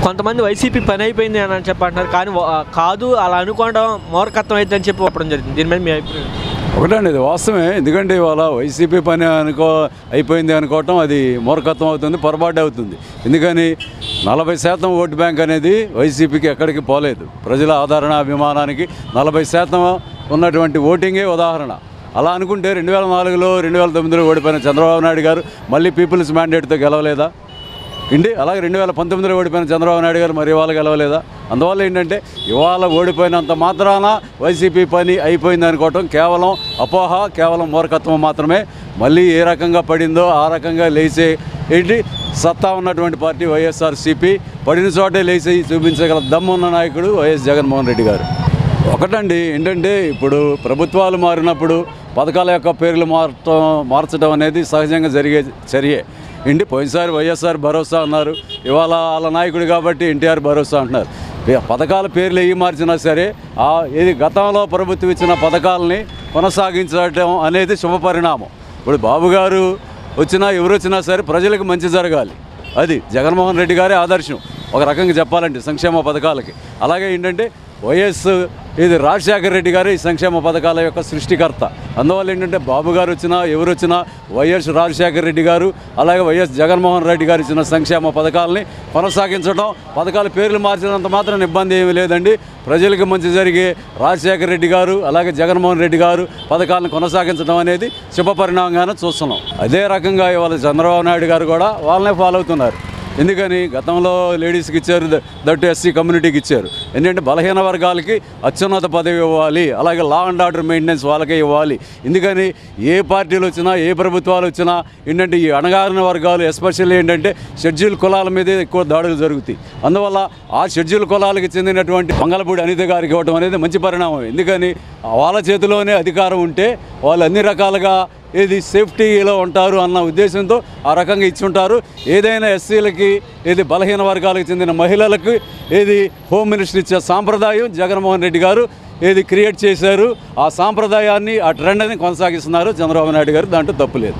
కొంతమంది వైసీపీ పని అయిపోయింది అని చెప్పంటున్నారు, కానీ కాదు అలా అనుకోవడం మూర్ఖత్వం అయిద్దని చెప్పి చెప్పడం జరుగుతుంది. దీని మీద మీ అభిప్రాయం? ఒకటండి, ఇది వాస్తవమే. ఎందుకంటే ఇవాళ వైసీపీ పని అయిపోయింది అనుకోవటం అది మూర్ఖత్వం అవుతుంది, పొరపాటు అవుతుంది. ఎందుకని 40% ఓటు బ్యాంక్ అనేది వైసీపీకి ఎక్కడికి పోలేదు. ప్రజల ఆదరణ అభిమానానికి 40% ఉన్నటువంటి ఓటింగే ఉదాహరణ. అలా అనుకుంటే 2004లో 2009లో ఓడిపోయిన చంద్రబాబు నాయుడు గారు మళ్ళీ పీపుల్స్ మ్యాండేట్తో గెలవలేదా ఇండి? అలాగే 2019లో ఓడిపోయిన చంద్రబాబు నాయుడు గారు మరి ఇవాళ గెలవలేదా? అందువల్ల ఏంటంటే ఇవాళ ఓడిపోయినంత మాత్రాన వైసీపీ పని అయిపోయింది అనుకోవటం కేవలం అపోహ, కేవలం మూర్ఖత్వం మాత్రమే. మళ్ళీ ఏ రకంగా పడిందో ఆ రకంగా లేచే సత్తా ఉన్నటువంటి పార్టీ వైఎస్ఆర్సీపీ. పడిన చోటే లేచి చూపించగల దమ్మున్న నాయకుడు వైఎస్ జగన్మోహన్ రెడ్డి గారు. ఒకటండి, ఏంటంటే ఇప్పుడు ప్రభుత్వాలు మారినప్పుడు పథకాల యొక్క పేర్లు మార్చడం అనేది సహజంగా జరిగే చర్యే. పోయినసారి వైఎస్ఆర్ భరోసా అన్నారు, ఇవాళ వాళ్ళ నాయకుడు కాబట్టి ఎన్టీఆర్ భరోసా అంటున్నారు. పథకాల పేర్లు ఏవి మార్చినా సరే ఇది గతంలో ప్రభుత్వం ఇచ్చిన పథకాలని కొనసాగించడం అనేది శుభపరిణామం. ఇప్పుడు బాబు గారు వచ్చినా ఎవరు వచ్చినా సరే ప్రజలకు మంచి జరగాలి, అది జగన్మోహన్ రెడ్డి గారే ఆదర్శం ఒక రకంగా చెప్పాలంటే సంక్షేమ పథకాలకి. అలాగే ఏంటంటే రాజశేఖర రెడ్డి గారు ఈ సంక్షేమ పథకాల యొక్క సృష్టికర్త. అందువల్ల ఏంటంటే బాబు గారు వచ్చినా ఎవరు వచ్చినా వైఎస్ రాజశేఖర రెడ్డి గారు అలాగే వైఎస్ జగన్మోహన్ రెడ్డి గారు ఇచ్చిన సంక్షేమ పథకాలని కొనసాగించడం, పథకాల పేర్లు మార్చినంత మాత్రం ఇబ్బంది ఏమీ లేదండి. ప్రజలకు మంచి జరిగే రాజశేఖర రెడ్డి గారు అలాగే జగన్మోహన్ రెడ్డి గారు పథకాలను కొనసాగించడం అనేది శుభపరిణామంగానే చూస్తున్నాం. అదే రకంగా ఇవాళ చంద్రబాబు నాయుడు గారు కూడా వాళ్ళనే ఫాలో అవుతున్నారు. ఎందుకని గతంలో లేడీస్కి ఇచ్చారు, దట్టు ఎస్సీ కమ్యూనిటీకి ఇచ్చారు. ఎందుకంటే బలహీన వర్గాలకి అత్యున్నత పదవి ఇవ్వాలి, అలాగే లా అండ్ ఆర్డర్ మెయింటెనెన్స్ వాళ్ళకే ఇవ్వాలి. ఎందుకని ఏ పార్టీలు వచ్చినా ఏ ప్రభుత్వాలు వచ్చినా ఏంటంటే ఈ అణగారిన వర్గాలు ఎస్పెషల్లీ ఏంటంటే షెడ్యూల్ కులాల మీదే ఎక్కువ దాడులు జరుగుతాయి. అందువల్ల ఆ షెడ్యూల్ కులాలకు చెందినటువంటి మంగళపూడి అనిత గారికి ఇవ్వడం అనేది మంచి పరిణామం. ఎందుకని వాళ్ళ చేతిలోనే అధికారం ఉంటే వాళ్ళు అన్ని రకాలుగా సేఫ్టీలో ఉంటారు అన్న ఉద్దేశంతో ఆ రకంగా ఇచ్చి ఉంటారు. ఏదైనా ఎస్సీలకి బలహీన వర్గాలకు చెందిన మహిళలకు హోమ్ మినిస్టర్ ఇచ్చే సాంప్రదాయం జగన్మోహన్ రెడ్డి గారు క్రియేట్ చేశారు. ఆ సాంప్రదాయాన్ని ఆ ట్రెండ్ని కొనసాగిస్తున్నారు చంద్రబాబు నాయుడు గారు, దాంట్లో తప్పు లేదు.